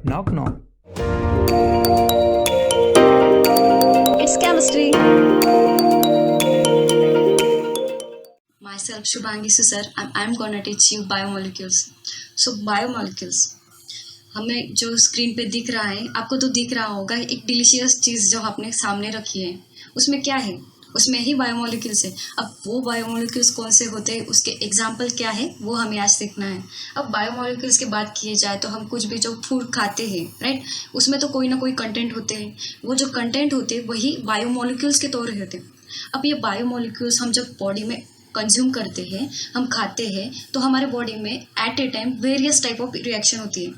Knock knock. It's chemistry. Myself Shubhangi Susar and I'm gonna teach you biomolecules. So biomolecules हमें जो screen पे दिख रहा है, आपको तो दिख रहा होगा एक डिलीशियस चीज़ जो आपने सामने रखी है, उसमें क्या है? उसमें ही बायोमोलिक्यूल्स है। अब वो बायोमोलिक्यूल्स कौन से होते हैं, उसके एग्जाम्पल क्या है, वो हमें आज सीखना है। अब बायोमोलिक्यूल्स की बात की जाए तो हम कुछ भी जो फूड खाते हैं, राइट, उसमें तो कोई ना कोई कंटेंट होते हैं। वो जो कंटेंट होते हैं वही बायोमोलिक्यूल्स के तौर होते हैं। अब ये बायोमोलिक्यूल्स हम जब बॉडी में कंज्यूम करते हैं, हम खाते हैं, तो हमारे बॉडी में at a time various type of reaction होती है।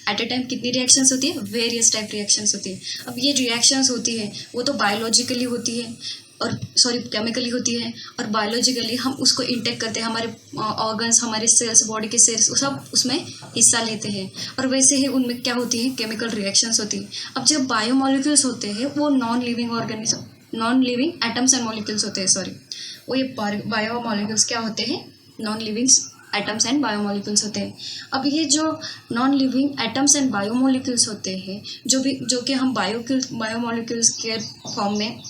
एट ए टाइम कितनी रिएक्शंस होती है? वेरियस टाइप रिएक्शंस होती है। अब ये रिएक्शंस होती है वो तो बायोलॉजिकली होती है और केमिकली होती है, और बायोलॉजिकली हम उसको इंटेक करते हैं। हमारे ऑर्गन्स, हमारे सेल्स, बॉडी के सेल्स सब उसमें हिस्सा लेते हैं, और वैसे ही उनमें क्या होती है? केमिकल रिएक्शंस होती है। अब जब बायोमोलिक्यूल्स होते हैं वो non living organism, non living atoms and molecules होते हैं, सॉरी, वो ये बायोमोलिक्यूल्स क्या होते हैं? Non living atoms and biomolecules होते हैं। अब ये जो non living atoms and biomolecules होते हैं, जो कि हम बायोमोलिक्यूल्स के फॉर्म में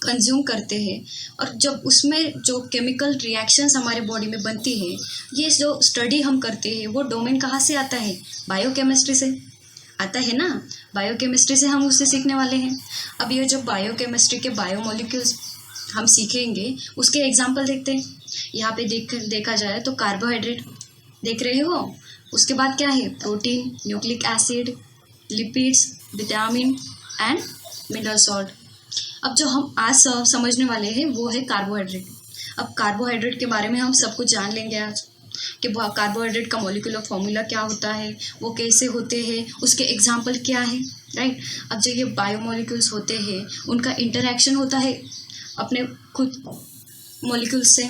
कंज्यूम करते हैं, और जब उसमें जो केमिकल रिएक्शंस हमारे बॉडी में बनती है, ये जो स्टडी हम करते हैं वो डोमेन कहाँ से आता है? बायोकेमिस्ट्री से आता है ना। बायोकेमिस्ट्री से हम उससे सीखने वाले हैं। अब ये जो बायोकेमिस्ट्री के बायोमोलिक्यूल्स हम सीखेंगे उसके एग्जाम्पल देखते हैं। यहाँ पे देखा जाए तो कार्बोहाइड्रेट देख रहे हो, उसके बाद क्या है? Protein, nucleic acid, lipids, vitamin and mineral salt. अब जो हम आज समझने वाले हैं वो है कार्बोहाइड्रेट। अब कार्बोहाइड्रेट के बारे में हम सब कुछ जान लेंगे आज, कि कार्बोहाइड्रेट का मॉलिक्यूलर फॉर्मूला क्या होता है, वो कैसे होते हैं, उसके एग्जाम्पल क्या है, राइट। अब जो ये बायोमोलिक्यूल्स होते हैं उनका इंटरेक्शन होता है अपने खुद मॉलिक्यूल से,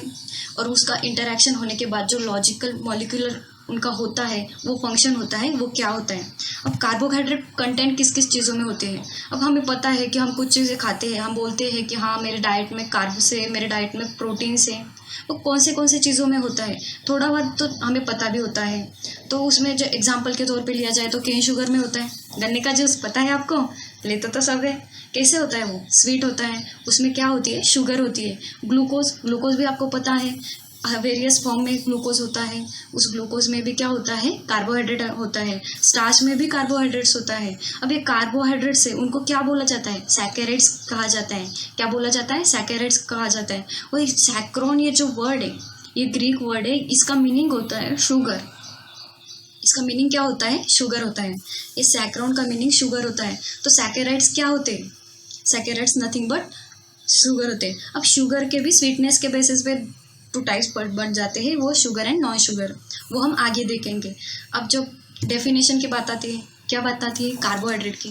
और उसका इंटरेक्शन होने के बाद जो लॉजिकल मॉलिक्यूलर उनका होता है, वो फंक्शन होता है, वो क्या होता है। अब कार्बोहाइड्रेट कंटेंट किस किस चीज़ों में होते हैं? अब हमें पता है कि हम कुछ चीज़ें खाते हैं, हम बोलते हैं कि हाँ मेरे डाइट में कार्ब से, मेरे डाइट में प्रोटीन से, वो कौन से चीज़ों में होता है थोड़ा बहुत तो हमें पता भी होता है। तो उसमें जो एग्जाम्पल के तौर पे लिया जाए तो केन शुगर में होता है। गन्ने का जूस पता है आपको, लेते तो सब है। कैसे होता है? वो स्वीट होता है, उसमें क्या होती है? शुगर होती है। ग्लूकोज भी आपको पता है, वेरियस फॉर्म में ग्लूकोज होता है। उस ग्लूकोज में भी क्या होता है? कार्बोहाइड्रेट होता है। स्टार्च में भी कार्बोहाइड्रेट्स होता है। अब ये कार्बोहाइड्रेट से उनको क्या बोला जाता है? सैकेराइड्स कहा जाता है। क्या बोला जाता है? सैकेराइड्स कहा जाता है। और सैक्रोन ये जो वर्ड है, ये ग्रीक वर्ड है, इसका मीनिंग होता है शुगर। इसका मीनिंग क्या होता है? शुगर होता है। इस सैक्रोन का मीनिंग शुगर होता है। तो सैकेराइड्स क्या होते हैं? सैकेराइड्स नथिंग बट शुगर होते हैं। अब शुगर के भी स्वीटनेस के बेसिस पे टू टाइप्स बन जाते हैं, वो शुगर एंड नॉन शुगर, वो हम आगे देखेंगे। अब जो डेफिनेशन की बात आती है, क्या बात आती है? कार्बोहाइड्रेट की।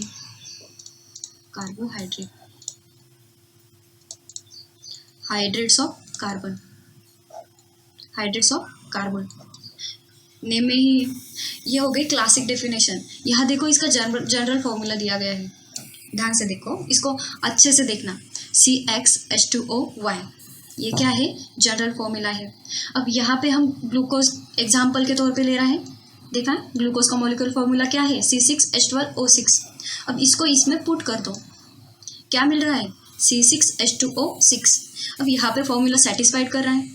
Carbohydrate, hydrates of carbon, hydrates of carbon, name में ही ये हो गई क्लासिक डेफिनेशन। यहाँ देखो इसका जनरल फॉर्मूला दिया गया है, ध्यान से देखो, इसको अच्छे से देखना। CxH2O, ये क्या है? जनरल फॉर्मूला है। अब यहाँ पे हम ग्लूकोज एग्जाम्पल के तौर पे ले रहे हैं। देखा, ग्लूकोज का मॉलिक्यूलर फॉर्मूला क्या है? C6H12O6। अब इसको इसमें पुट कर दो, क्या मिल रहा है? C6H2O6। अब यहाँ पे फॉर्मूला सेटिस्फाइड कर रहा है।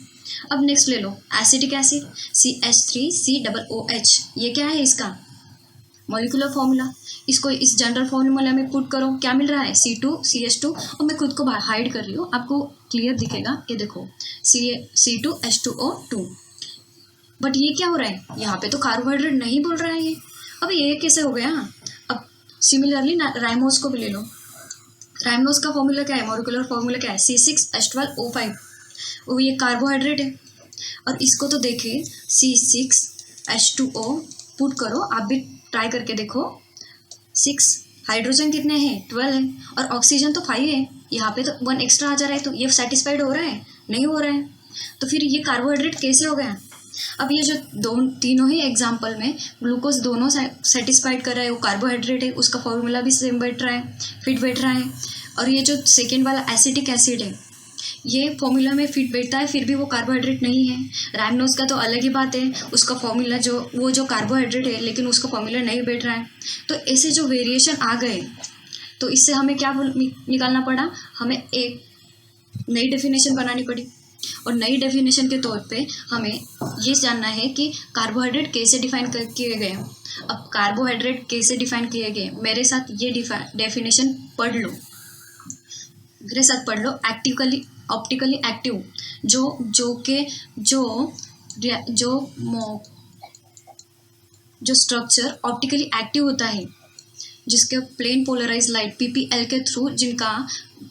अब नेक्स्ट ले लो एसिटिक एसिड, CH3COOH, ये क्या है? इसका मॉलिक्यूलर फॉर्मूला। इसको इस जनरल फॉर्मूला में पुट करो, क्या मिल रहा है? C2CH2। और मैं खुद को हाइड कर रही हूँ, आपको क्लियर दिखेगा, ये देखो C2H2O2। बट ये क्या हो रहा है? यहाँ पे तो कार्बोहाइड्रेट नहीं बोल रहा है ये। अब ये कैसे हो गया? अब सिमिलरली राइमोस को भी ले लो। राइमोस का फॉर्मूला क्या है? मॉलिक्यूलर फॉर्मूला क्या है? C6H12O5। वो ये कार्बोहाइड्रेट है। और इसको तो देखे C6H2O पुट करो, आप भी ट्राई करके देखो। 6 हाइड्रोजन कितने हैं? 12 है, और ऑक्सीजन तो 5 है। यहाँ पे तो 1 एक्स्ट्रा आ जा रहा है, तो ये सेटिस्फाइड हो रहा है? नहीं हो रहा है। तो फिर ये कार्बोहाइड्रेट कैसे हो गया? अब ये जो तीनों ही एग्जाम्पल में ग्लूकोज दोनों सेटिस्फाइड कर रहा है, वो कार्बोहाइड्रेट है, उसका फॉर्मूला भी सेम बैठ रहा है, फिट बैठ रहा है। और ये जो सेकेंड वाला एसिटिक एसिड है, ये फॉर्मूला में फिट बैठता है, फिर भी वो कार्बोहाइड्रेट नहीं है। राइमनोज का तो अलग ही बात है, उसका फॉर्मूला जो कार्बोहाइड्रेट है लेकिन उसका फॉर्मूला नहीं बैठ रहा है। तो ऐसे जो वेरिएशन आ गए, तो इससे हमें क्या निकालना पड़ा, हमें एक नई डेफिनेशन बनानी पड़ी। और नई डेफिनेशन के तौर पे हमें ये जानना है कि कार्बोहाइड्रेट कैसे डिफाइन किए गए। अब कार्बोहाइड्रेट कैसे डिफाइन किए गए, मेरे साथ ये डेफिनेशन पढ़ लो, मेरे साथ पढ़ लो। ऑप्टिकली एक्टिव जो स्ट्रक्चर ऑप्टिकली एक्टिव होता है, जिसके प्लेन पोलराइज लाइट पीपीएल के थ्रू जिनका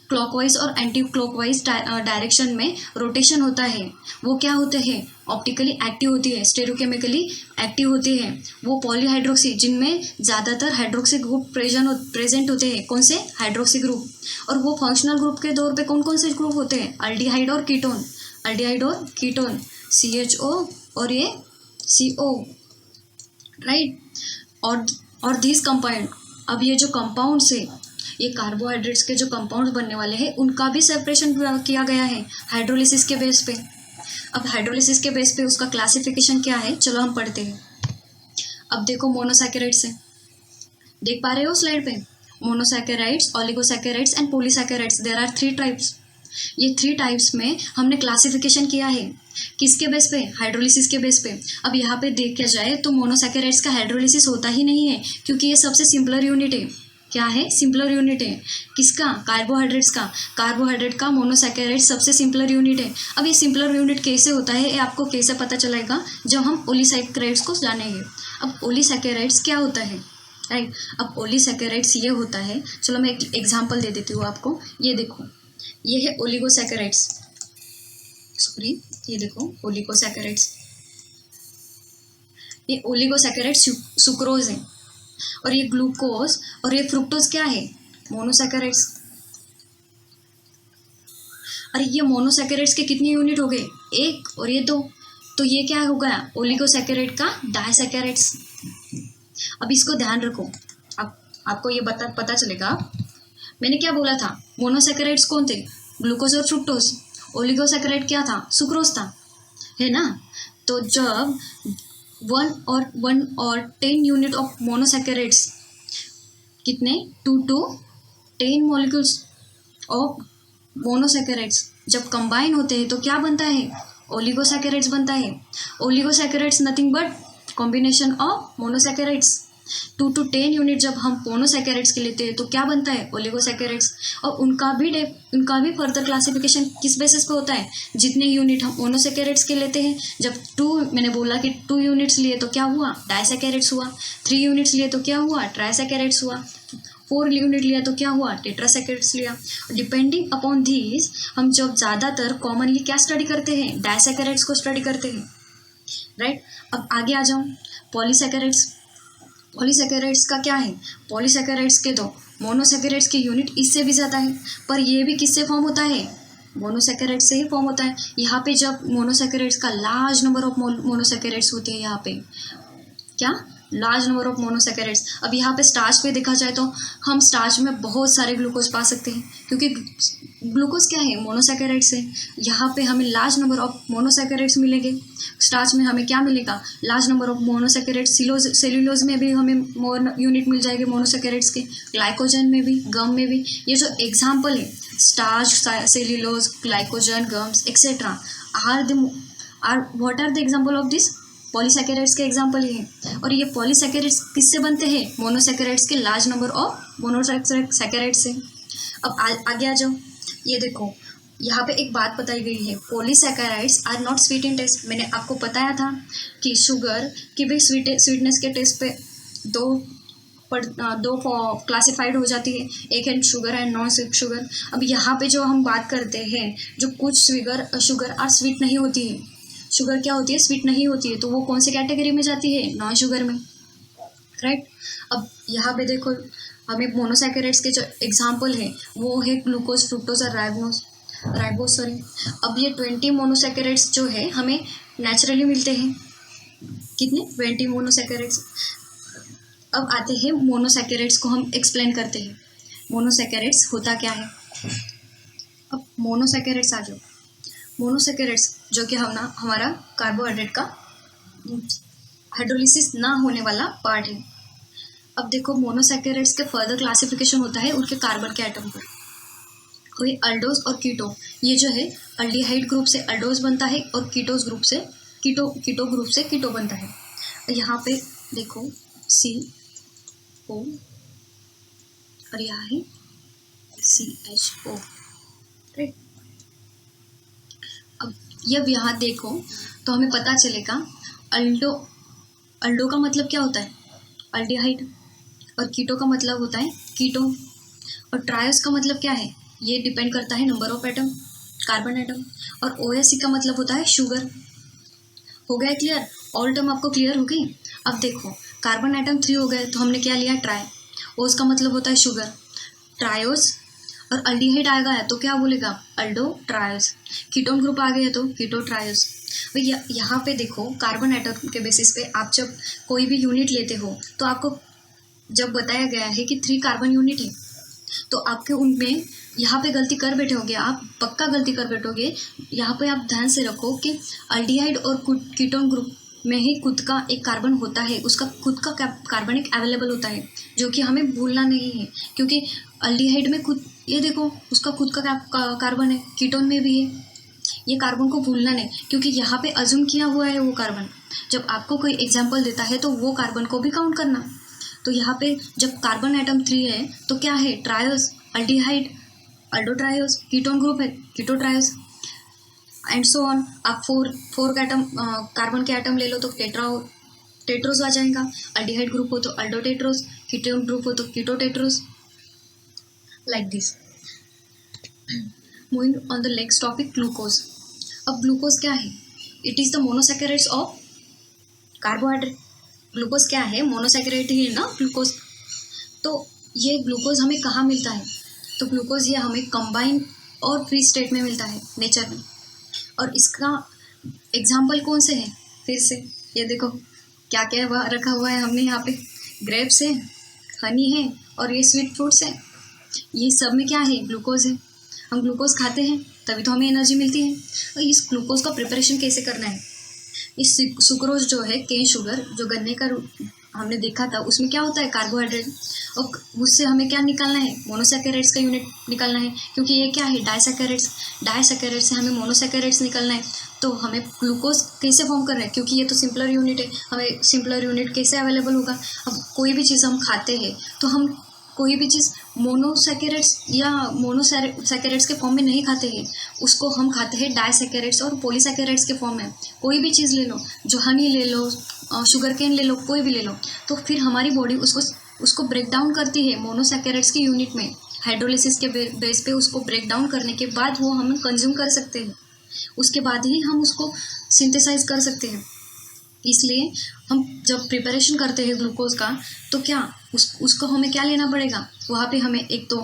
क्लॉकवाइज और एंटी क्लॉकवाइज डायरेक्शन में रोटेशन होता है, वो क्या होते हैं, ऑप्टिकली एक्टिव होती है, स्टेरियोकेमिकली एक्टिव होती है। वो पॉलीहाइड्रोक्सी, जिनमें ज़्यादातर हाइड्रोक्सी ग्रुप प्रेजेंट होते हैं। कौन से, हाइड्रोक्सी ग्रुप। और वो फंक्शनल ग्रुप के तौर पे कौन कौन से ग्रुप होते हैं, अल्डिहाइड और कीटोन, CHO और ये CO, राइट। और दिस कंपाउंड, अब ये जो कंपाउंड्स है, ये कार्बोहाइड्रेट्स के जो कंपाउंड्स बनने वाले हैं, उनका भी सेपरेशन किया गया है हाइड्रोलिसिस के बेस पे। अब हाइड्रोलिसिस के बेस पे उसका क्लासिफिकेशन क्या है, चलो हम पढ़ते हैं। अब देखो मोनोसैकेराइड्स है, देख पा रहे हो स्लाइड पे, monosaccharides, oligosaccharides and polysaccharides, there are 3 types. ये 3 टाइप्स में हमने क्लासिफिकेशन किया है, किसके बेस पे, हाइड्रोलिसिस के बेस पे। अब यहाँ पे देखा जाए तो मोनोसैकेराइड्स का हाइड्रोलिसिस होता ही नहीं है, क्योंकि ये सबसे सिंपलर यूनिट है। क्या है, सिंपलर यूनिट है। किसका, कार्बोहाइड्रेट का मोनोसैकेराइड सबसे सिंपलर यूनिट है। अब ये सिंपलर यूनिट कैसे होता है, ये आपको कैसे पता चलेगा, जब हम ओलिसैकेराइड्स को जानेंगे। अब ओलिसैकेराइड्स क्या होता है, राइट। अब ओलिसैकेराइड्स ये होता है, चलो मैं एक एग्जाम्पल दे देती हूँ आपको। ये देखो, ये है ओलिगोसैकेराइड्स, सॉरी, ये देखो ओलिगोसैकेराइड्स, ये ओलिगोसैकेराइड सुक्रोज है, और ये ग्लूकोज और ये फ्रुक्टोज क्या है, मोनोसैकेराइड्स। अरे ये मोनोसैकेराइड्स के कितने यूनिट हो गए, 1 और ये 2, तो ये क्या हो गया, ओलिगोसैकेराइड का डाइसैकेराइड्स। अब इसको ध्यान रखो, अब आपको ये पता चलेगा। मैंने क्या बोला था, मोनोसैकेराइड्स कौन थे, ग्लूकोज और फ्रुक्टोज। ओलिगोसैकेराइड क्या था, सुक्रोज था, है ना। तो जब 1 और 10 यूनिट ऑफ मोनोसैकेराइड्स, कितने, 2 to 10 मॉलिक्यूल्स ऑफ मोनोसैकेराइड्स जब कंबाइन होते हैं तो क्या बनता है, ओलिगोसैकेराइड्स बनता है। Oligosaccharides nothing but combination of monosaccharides. 2 to 10 unit जब हम मोनोसैकेराइड्स के लेते हैं तो क्या बनता है, ओलिगोसैकेराइड्स। और उनका भी फर्दर क्लासिफिकेशन किस बेसिस पे होता है, जितने यूनिट हम मोनोसैकेराइड्स के लेते हैं। जब मैंने बोला कि 2 यूनिट्स लिए तो क्या हुआ, डाइसैकेराइड्स हुआ। 3 यूनिट्स लिए तो क्या हुआ, ट्राइसैकेराइड्स हुआ। 4 यूनिट लिया तो क्या हुआ, टेट्रासैकेराइड्स लिया। डिपेंडिंग अपॉन दिस हम जब ज़्यादातर कॉमनली क्या स्टडी करते हैं, डाइसैकेराइड्स को स्टडी करते हैं, राइट। अब आगे आ जाऊँ, पॉलीसैकेराइड्स का क्या है, पॉलीसैकेराइड्स के तो मोनोसैकेराइड्स के यूनिट इससे भी ज़्यादा है, पर ये भी किससे फॉर्म होता है, मोनोसैकेराइड्स से ही फॉर्म होता है। यहाँ पे जब मोनोसैकेराइड्स का लार्ज नंबर ऑफ मोनोसैकेराइड्स होते हैं, यहाँ पे क्या, लार्ज नंबर ऑफ मोनोसैकेराइड्स। अब यहाँ पे स्टार्च पे देखा जाए तो हम स्टार्च में बहुत सारे ग्लूकोज पा सकते हैं, क्योंकि ग्लूकोज क्या है, मोनोसैकेराइड्स है। यहाँ पे हमें लार्ज नंबर ऑफ मोनोसैकेराइड्स मिलेंगे। स्टार्च में हमें क्या मिलेगा, large number of monosaccharides. Cellulose में भी हमें यूनिट मिल जाएंगे मोनोसैकेराइड्स के, ग्लाइकोजन में भी, गम में भी। ये जो एग्जाम्पल है, starch, cellulose, glycogen, gums etcetera what are the example of this, polysaccharides के एग्जाम्पल है। और ये पॉलीसैकेराइड्स किससे बनते हैं, मोनोसैकेराइड्स के लार्ज नंबर ऑफ मोनोसैकेराइड्स से। अब आगे आ जाओ, ये देखो यहाँ पे एक बात बताई गई है, polysaccharides are not sweet in taste. मैंने आपको बताया था कि शुगर की भी स्वीटनेस के टेस्ट पे दो क्लासिफाइड हो जाती है, एक है शुगर एंड नॉन शुगर। अब यहाँ पे जो हम बात करते हैं, जो कुछ शुगर आर स्वीट नहीं होती है, शुगर क्या होती है, स्वीट नहीं होती है, तो वो कौन से कैटेगरी में जाती है, नॉन शुगर में, राइट। अब यहाँ पे देखो, हमें मोनोसैकेराइड्स के जो एग्जाम्पल है वो है ग्लूकोज, फ्रुक्टोज और राइबोज। अब ये 20 मोनोसैकेराइड्स जो है हमें नेचुरली मिलते हैं, कितने, 20 मोनोसैकेराइड्स। अब आते हैं मोनोसैकेराइड्स को हम एक्सप्लेन करते हैं, मोनोसैकेराइड्स होता क्या है। अब मोनोसैकेराइड्स आ जाओ। मोनोसैकेराइड्स जो कि हमारा कार्बोहाइड्रेट का हाइड्रोलिसिस ना होने वाला पार्ट है। अब देखो मोनोसैकेराइड्स के फर्दर क्लासिफिकेशन होता है उनके कार्बन के एटम पर। कोई अल्डोज और कीटो, ये जो है अल्डिहाइड ग्रुप से अल्डोज बनता है और कीटोज ग्रुप से कीटो ग्रुप से कीटो बनता है। यहाँ पे देखो CO और यहाँ है CHO, राइट। अब जब यहाँ देखो तो हमें पता चलेगा अल्डो का मतलब क्या होता है, अल्डिहाइड, और कीटो का मतलब होता है कीटो, और ट्रायोस का मतलब क्या है, ये डिपेंड करता है number of atom, carbon atom, और OSC का मतलब होता है शुगर। हो गया क्लियर? ऑल टर्म आपको क्लियर हो गई? अब देखो कार्बन एटम 3 हो गए तो हमने क्या लिया, ट्राई। ओस का मतलब होता है शुगर, ट्रायोस, और अल्डिहाइड आ गया तो क्या बोलेगा, अल्डो ट्रायोस। कीटोन ग्रुप आ गया तो कीटो ट्रायोस। भैया यहाँ पे देखो कार्बन एटम के बेसिस पे आप जब कोई भी यूनिट लेते हो तो आपको जब बताया गया है कि 3 कार्बन यूनिट है तो आपके उनमें यहाँ पे गलती कर बैठोगे, आप पक्का गलती कर बैठोगे। यहाँ पे आप ध्यान से रखो कि अल्डिहाइड और कीटोन ग्रुप में ही खुद का एक कार्बन होता है, उसका खुद का कार्बनिक अवेलेबल होता है, जो कि हमें भूलना नहीं है। क्योंकि अल्डिहाइड में खुद, ये देखो उसका खुद का कार्बन है, कीटोन में भी है, ये कार्बन को भूलना नहीं, क्योंकि यहाँ पे अज्यूम किया हुआ है वो कार्बन। जब आपको कोई एग्जाम्पल देता है तो वो कार्बन को भी काउंट करना। तो यहाँ पे जब कार्बन एटम 3 है तो क्या है, ट्रायोस, अल्डिहाइड, अल्डोट्रायोस, कीटोन ग्रुप है कीटो ट्रायोस, एंड सो ऑन। आप फोर एटम कार्बन के एटम ले लो तो टेट्रोस आ जाएगा, अल्डिहाइड ग्रुप हो तो अल्डोटेट्रोस, कीटोन ग्रुप हो तो ketotetrose, like this. Moving on the next topic, glucose. अब ग्लूकोज क्या है, it is the monosaccharides of carbohydrate. Glucose क्या है, मोनोसैकेराइड ही है ना ग्लूकोज। तो ये ग्लूकोज हमें कहाँ मिलता है, तो ग्लूकोज ये हमें कंबाइन और फ्री स्टेट में मिलता है नेचर में। और इसका एग्जाम्पल कौन से है, फिर से ये देखो क्या क्या रखा हुआ है हमने यहाँ पे, ग्रेप्स है, हनी है, और ये स्वीट फ्रूट्स है। ये सब में क्या है, ग्लूकोज है। हम ग्लूकोज खाते हैं तभी तो हमें एनर्जी मिलती है। और इस ग्लूकोज का प्रिपरेशन कैसे करना है, इस सुक्रोज जो है केन शुगर, जो गन्ने का हमने देखा था, उसमें क्या होता है, कार्बोहाइड्रेट, और उससे हमें क्या निकालना है, मोनोसैकेराइड्स का यूनिट निकालना है, क्योंकि ये क्या है, डाइसैकेराइड्स से हमें मोनोसैकेराइड्स निकालना है। तो हमें ग्लूकोज कैसे फॉर्म करना है, क्योंकि ये तो सिंपलर यूनिट है, हमें सिंपलर यूनिट कैसे अवेलेबल होगा। अब कोई भी चीज़ हम खाते हैं तो हम कोई भी चीज़ मोनोसैकेराइड्स या मोनोसैकेराइड्स के फॉर्म में नहीं खाते हैं, उसको हम खाते हैं डाइसैकेराइड्स और पॉलीसैकेराइड्स के फॉर्म में। कोई भी चीज़ ले लो, जो हनी ले लो, शुगर केन ले लो, कोई भी ले लो, तो फिर हमारी बॉडी उसको ब्रेक डाउन करती है मोनोसैकेराइड्स की यूनिट में, हाइड्रोलिसिस के बेस पे उसको ब्रेक डाउन करने के बाद वो हम कंज्यूम कर सकते हैं, उसके बाद ही हम उसको सिंथेसाइज कर सकते हैं। इसलिए हम जब प्रिपरेशन करते हैं ग्लूकोज का तो क्या उसको हमें क्या लेना पड़ेगा, वहाँ पे हमें एक तो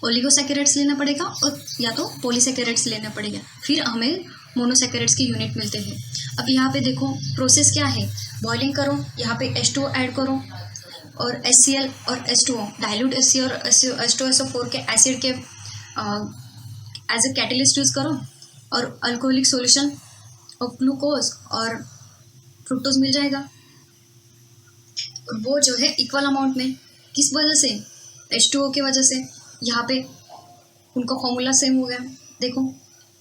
ओलिगोसैकेराइड्स लेना पड़ेगा और या तो पॉलीसैकेराइड्स लेना पड़ेगा, फिर हमें मोनोसैकेराइड्स की यूनिट मिलते हैं। अब यहाँ पे देखो प्रोसेस क्या है, बॉइलिंग करो, यहाँ पे H2O ऐड करो और HCl और H2O, डाइल्यूट HC और H2SO4 के एसिड के एज ए कैटलिस्ट यूज़ करो, और अल्कोहलिक सॉल्यूशन ऑफ ग्लूकोज और फ्रुक्टोज मिल जाएगा। और वो जो है इक्वल अमाउंट में, किस वजह से, H2O की वजह से। यहाँ पे उनका फॉर्मूला सेम हो गया, देखो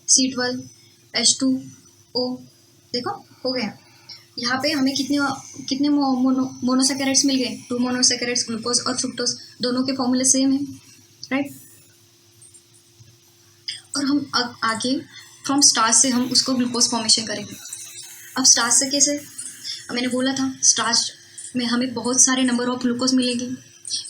C12 H2O, देखो हो गया। यहाँ पे हमें कितने मोनोसैकेराइड्स मिल गए, 2 मोनोसैकेराइड्स, ग्लूकोज और फ्रुक्टोज, दोनों के फॉर्मूले सेम है, राइट। और हम आगे फ्रॉम स्टार्च से हम उसको ग्लूकोज फॉर्मेशन करेंगे। अब स्टार्च से कैसे, मैंने बोला था स्टार्च में हमें बहुत सारे नंबर ऑफ ग्लूकोज मिलेंगे।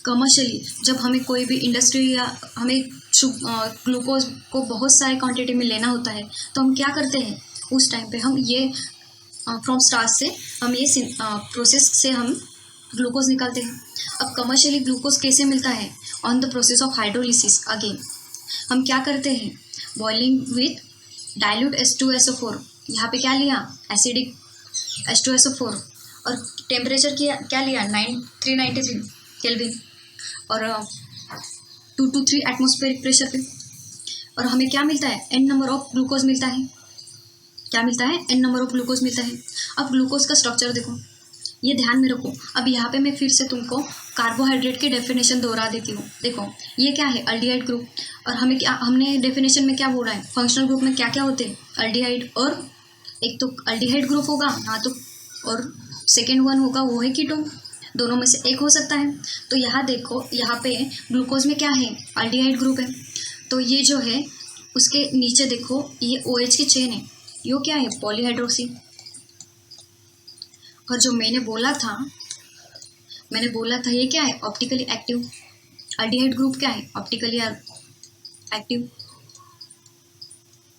कमर्शियली जब हमें कोई भी इंडस्ट्री या हमें ग्लूकोज को बहुत सारे क्वांटिटी में लेना होता है तो हम क्या करते हैं, उस टाइम पे हम ये फ्रॉम स्टार्च से हम ये प्रोसेस से हम ग्लूकोज निकालते हैं। अब कमर्शियली ग्लूकोज कैसे मिलता है, on the process of hydrolysis. Again हम क्या करते हैं, बॉइलिंग विथ डाइल्यूट H2SO4, यहाँ पे क्या लिया, एसिडिक H2SO4, और टेम्परेचर क्या लिया 393 केल्विन और 2 to 3 एटमॉस्फेरिक प्रेशर पे। और हमें क्या मिलता है, n नंबर ऑफ ग्लूकोज मिलता है। क्या मिलता है, n नंबर ऑफ ग्लूकोज मिलता है। अब ग्लूकोज का स्ट्रक्चर देखो, ये ध्यान में रखो। अब यहाँ पे मैं फिर से तुमको कार्बोहाइड्रेट की डेफिनेशन दोहरा देती हूँ। देखो ये क्या है, अल्डिहाइड ग्रुप। और हमने डेफिनेशन में क्या बोला है, फंक्शनल ग्रुप में क्या क्या होते हैं, अल्डिहाइड, और एक तो अल्डिहाइड ग्रुप होगा हाँ, तो और सेकेंड वन होगा वो है कीटोन, दोनों में से एक हो सकता है। तो यहाँ देखो, यहाँ पे ग्लूकोज में क्या है, अल्डिहाइड ग्रुप है। तो ये जो है उसके नीचे देखो, ये OH की चेन है, ये क्या है, पॉलीहाइड्रोक्सी। और जो मैंने बोला था ये क्या है, ऑप्टिकली एक्टिव। अल्डिहाइड ग्रुप क्या है, ऑप्टिकली एक्टिव,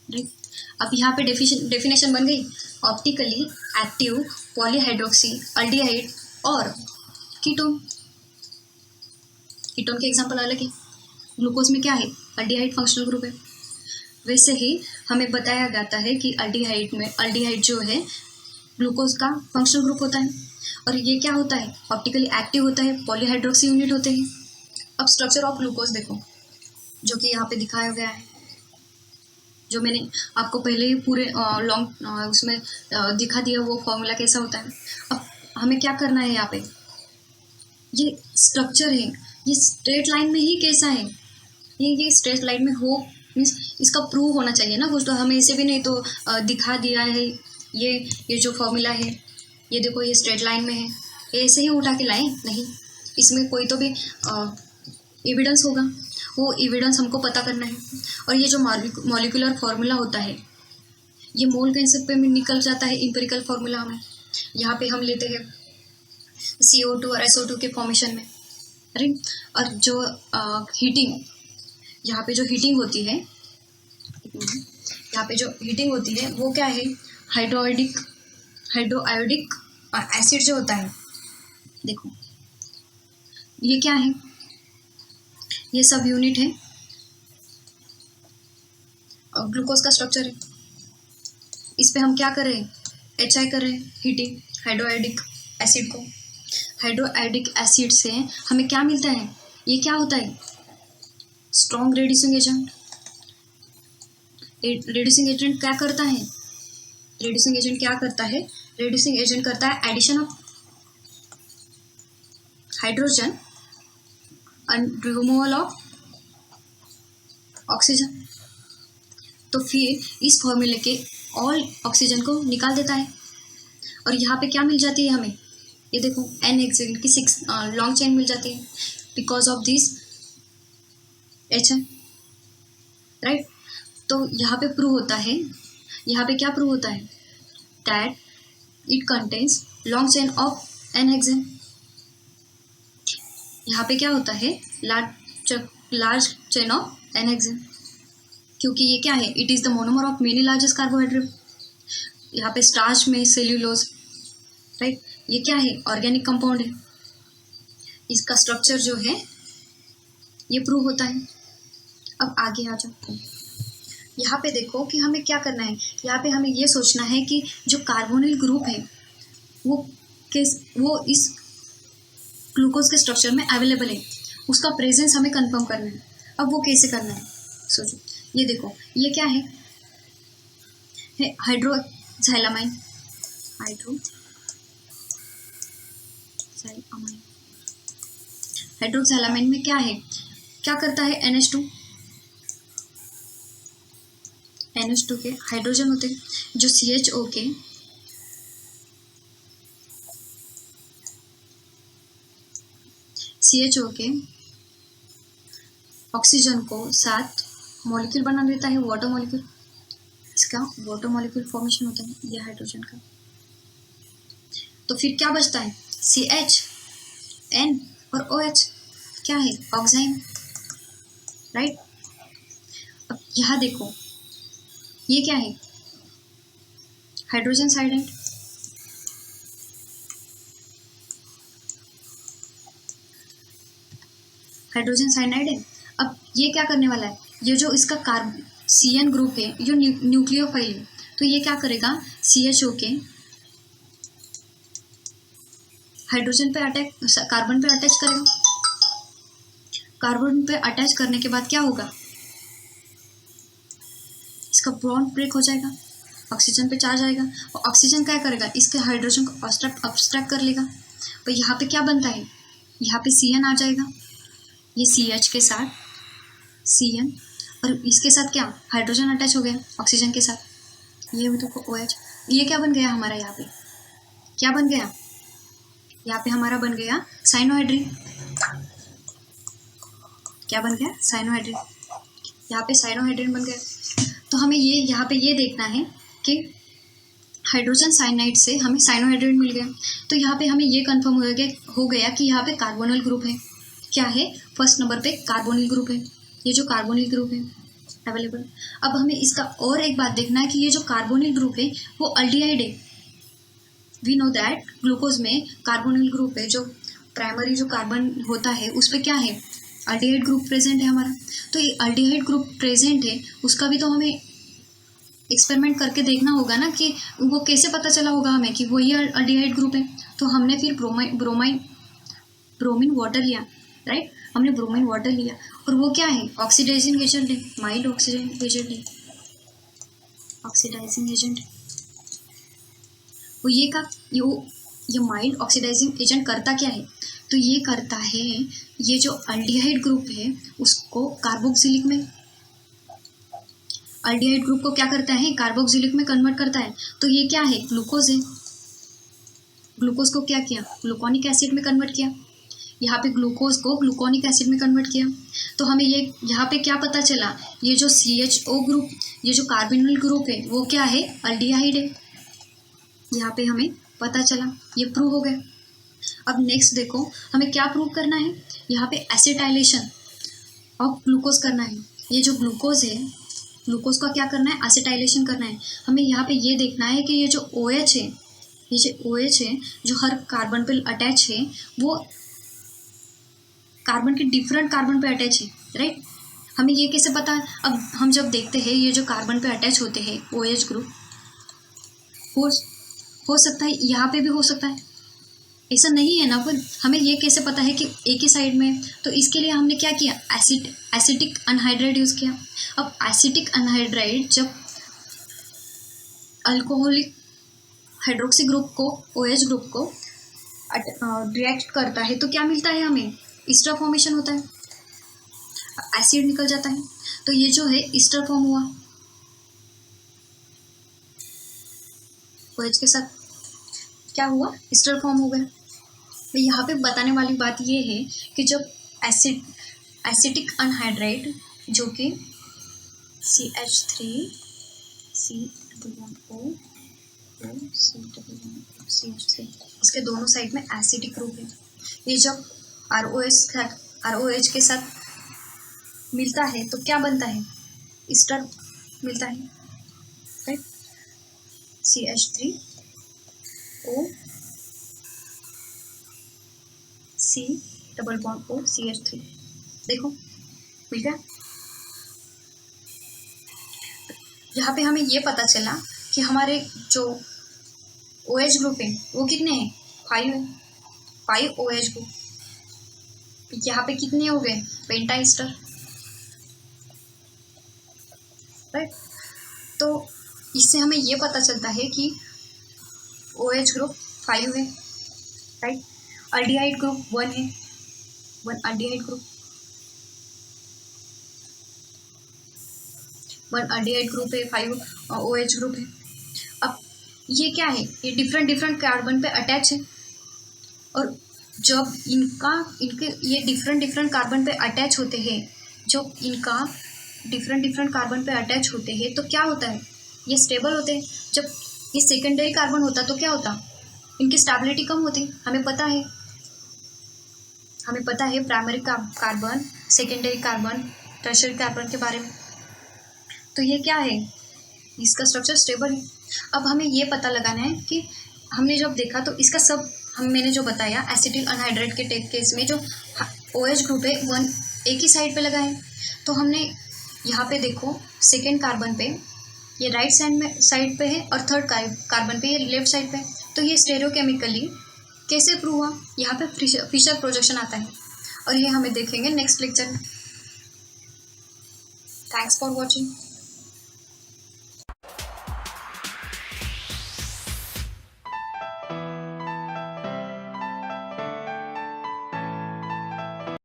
राइट। अब यहाँ पे डेफिनेशन बन गई, ऑप्टिकली एक्टिव पॉलीहाइड्रोक्सी अल्डिहाइड और कीटोन। कीटोन के एग्जांपल अलग है। ग्लूकोज में क्या है, अल्डिहाइड फंक्शनल ग्रुप है। वैसे ही हमें बताया जाता है कि अल्डिहाइड जो है ग्लूकोज का फंक्शनल ग्रुप होता है, और ये क्या होता है, ऑप्टिकली एक्टिव होता है, पॉलीहाइड्रोक्सी यूनिट होते हैं। अब स्ट्रक्चर ऑफ ग्लूकोज देखो, जो कि यहाँ पे दिखाया गया है, जो मैंने आपको पहले ही पूरे लॉन्ग उसमें दिखा दिया, वो फॉर्मूला कैसा होता है। अब हमें क्या करना है, यहाँ पे ये स्ट्रक्चर है, ये स्ट्रेट लाइन में ही कैसा है, ये स्ट्रेट लाइन में हो, मीन्स इसका प्रूव होना चाहिए ना कुछ, तो हमें इसे भी नहीं तो दिखा दिया है। ये जो फॉर्मूला है, ये देखो ये स्ट्रेट लाइन में है, ये ऐसे ही उठा के लाए नहीं, इसमें कोई तो भी एविडेंस होगा, वो एविडेंस हमको पता करना है। और ये जो मॉलिक्यूलर फार्मूला होता है, ये मोल कंसेप्ट पे निकल जाता है, इम्पेरिकल फार्मूला हमें यहाँ पे हम लेते हैं CO2 और SO2 के फॉर्मेशन में, राइट। और जो हीटिंग, यहाँ पे जो हीटिंग होती है, वो क्या है, हाइड्रोआयोडिक एसिड जो होता है, देखो ये क्या है, ये सब यूनिट है, और ग्लूकोज का स्ट्रक्चर है। इस पे हम क्या कर रहे हैं, HI कर रहे हैं, हीटिंग हाइड्रोआयोडिक एसिड को। हाइड्रोआयोडिक एसिड से हमें क्या मिलता है, ये क्या होता है, strong reducing agent. Reducing agent क्या करता है, रेड्यूसिंग एजेंट करता है addition of hydrogen and removal of oxygen. तो फिर इस फॉर्मूले के ऑल ऑक्सीजन को निकाल देता है, और यहाँ पे क्या मिल जाती है हमें, ये देखो N हेक्सेन की 6 लॉन्ग चेन मिल जाती है, because of this HI, right. तो यहाँ पे प्रूव होता है, यहाँ पे क्या प्रूव होता है, that it contains long chain of N hexane. यहाँ पे क्या होता है, large chain of N hexane, क्योंकि ये क्या है, it is the monomer of many largest carbohydrate. यहाँ पे स्टार्च में सेल्यूलोज, राइट। ये क्या है, ऑर्गेनिक कंपाउंड है। इसका स्ट्रक्चर जो है ये प्रूव होता है। अब आगे आ जाओ, यहाँ पे देखो कि हमें क्या करना है, यहाँ पे हमें ये सोचना है कि जो कार्बोनिल ग्रुप है वो इस ग्लूकोज के स्ट्रक्चर में अवेलेबल है, उसका प्रेजेंस हमें कंफर्म करना है। अब वो कैसे करना है, सोचो। ये देखो ये क्या है, हाइड्रोक्साइलामाइन। हाइड्रोक्साइलामाइन में क्या है, क्या करता है, NH2 के हाइड्रोजन होते हैं, जो CHO के ऑक्सीजन को साथ मॉलिक्यूल बना देता है, वाटर मॉलिक्यूल। इसका वाटर मॉलिक्यूल फॉर्मेशन होता है, ये हाइड्रोजन का। तो फिर क्या बचता है, CH, N और OH, क्या है, ऑक्साइन, राइट। अब यहाँ देखो ये क्या है, हाइड्रोजन साइडाइड। हाइड्रोजन साइनाइड है। अब ये क्या करने वाला है, ये जो इसका CN ग्रुप है, ये न्यूक्लियोफाइल है, तो ये क्या करेगा, CHO के हाइड्रोजन पे कार्बन पे अटैच करेगा। कार्बन पे अटैच करने के बाद क्या होगा, इसका बॉन्ड ब्रेक हो जाएगा, ऑक्सीजन पे चार्ज आएगा और ऑक्सीजन क्या करेगा, इसके हाइड्रोजन को अब्स्ट्रैक्ट कर लेगा। तो यहाँ पे क्या बनता है, यहाँ पे CN आ जाएगा, ये CH के साथ CN और इसके साथ क्या हाइड्रोजन अटैच हो गया ऑक्सीजन के साथ, ये तो OH। ये क्या बन गया हमारा, यहाँ पे क्या बन गया, यहाँ पे हमारा बन गया साइनोहाइड्रिन। क्या बन गया, साइनोहाइड्रिन। यहाँ पे साइनोहाइड्रिन बन गया। तो हमें ये यहाँ पे ये देखना है कि हाइड्रोजन साइनाइड से हमें साइनोहाइड्रिन मिल गया। तो यहाँ पे हमें ये कंफर्म हो गया कि यहाँ पे कार्बोनिल ग्रुप है। क्या है, फर्स्ट नंबर पे कार्बोनिल ग्रुप है, ये जो कार्बोनिल ग्रुप है अवेलेबल। अब हमें इसका और एक बात देखना है कि ये जो कार्बोनिल ग्रुप है वो अल्डिहाइड है। वी नो दैट ग्लूकोज में कार्बोनिल ग्रुप है, जो प्राइमरी जो कार्बन होता है उस पर क्या है, अल्डिहाइड ग्रुप प्रेजेंट है हमारा। तो ये अल्डिहाइड ग्रुप प्रेजेंट है, उसका भी तो हमें एक्सपेरिमेंट करके देखना होगा ना कि वो कैसे पता चला होगा हमें कि वही अल्डिहाइड ग्रुप है। तो हमने फिर ब्रोमीन वाटर लिया, राइट, हमने ब्रोमीन वाटर लिया और वो क्या है, ऑक्सीडाइजिंग एजेंट है, माइल्ड ऑक्सीडाइजिंग एजेंट है, ऑक्सीडाइजिंग एजेंट। वो ये माइल्ड ऑक्सीडाइजिंग एजेंट करता क्या है, तो ये करता है, ये जो अल्डिहाइड ग्रुप है उसको कार्बोक्सिलिक में, अल्डिहाइड ग्रुप को क्या करता है, कार्बोक्सिलिक में कन्वर्ट करता है। तो ये क्या है, ग्लूकोज है, ग्लूकोज को क्या किया, ग्लूकोनिक एसिड में कन्वर्ट किया, यहाँ पे ग्लूकोज को ग्लूकोनिक एसिड में कन्वर्ट किया। तो हमें ये यहाँ पे क्या पता चला, ये जो CHO ग्रुप, ये जो कार्बोनिल ग्रुप है वो क्या है, अल्डिहाइड है। यहाँ पे हमें पता चला, ये प्रूव हो गया। अब नेक्स्ट देखो, हमें क्या प्रूव करना है, यहाँ पे एसिटाइलेशन ऑफ ग्लूकोज करना है। ये जो ग्लूकोज है, ग्लूकोज का क्या करना है, एसिटाइलेशन करना है। हमें यहाँ पे ये देखना है कि ये जो OH है, ये जो OH है जो हर कार्बन पे अटैच है, वो कार्बन के डिफरेंट कार्बन पे अटैच है, राइट। हमें ये कैसे पता है, अब हम जब देखते हैं ये जो कार्बन पे अटैच होते हैं OH ग्रुप, हो सकता है यहाँ पे भी हो सकता है, ऐसा नहीं है ना। पर हमें ये कैसे पता है कि एक ही साइड में, तो इसके लिए हमने क्या किया, एसिटिक अनहाइड्राइड यूज़ किया। अब एसिटिक अनहाइड्राइड जब अल्कोहलिक हाइड्रोक्सी ग्रुप को, OH ग्रुप को रिएक्ट करता है तो क्या मिलता है हमें, ईस्टर फॉर्मेशन होता है, एसिड निकल जाता है। तो ये जो है ईस्टर फॉर्म हुआ OH के साथ, क्या हुआ, ईस्टर फॉर्म हो गया। तो यहाँ पे बताने वाली बात ये है कि जब एसिटिक अनहाइड्राइड जो कि CH3 C≡O CH3, इसके दोनों साइड में एसिडिक ग्रुप है, ये जब ROH के साथ मिलता है तो क्या बनता है, ईस्टर मिलता है, राइट, CH3O C≡O CH3, देखो मिल गया। यहाँ पे हमें ये पता चला कि हमारे जो OH ग्रुप है वो कितने हैं, 5 है, 5 OH ग्रुप। यहाँ पे कितने हो गए, पेंटा ईस्टर, राइट। तो इससे हमें ये पता चलता है कि OH ग्रुप 5 है, राइट। अल्डिहाइड ग्रुप 1 है, 1 अल्डिहाइड ग्रुप, 1 अल्डिहाइड ग्रुप है, 5 OH ग्रुप है। अब ये क्या है, ये डिफरेंट कार्बन पे अटैच है, और जब इनके ये डिफरेंट कार्बन पे अटैच होते हैं, जब इनका डिफरेंट कार्बन पे अटैच होते हैं तो क्या होता है, ये स्टेबल होते हैं। जब ये सेकेंडरी कार्बन होता तो क्या होता, इनकी स्टेबिलिटी कम होती। हमें पता है primary carbon, secondary carbon, tertiary carbon के बारे में। तो ये क्या है, इसका स्ट्रक्चर स्टेबल है। अब हमें ये पता लगाना है कि हमने जब देखा तो इसका सब मैंने जो बताया एसिटिल अनहाइड्राइड के केस में जो OH ग्रुप है 1 एक ही साइड पे लगा है। तो हमने यहाँ पे देखो सेकेंड कार्बन पे ये राइट साइड पे है और थर्ड कार्बन पे ये लेफ्ट साइड पे। तो ये स्टेरियोकेमिकली कैसे प्रूव हुआ, यहाँ पे फिशर प्रोजेक्शन आता है और ये हमें देखेंगे नेक्स्ट लेक्चर में। Thanks for watching.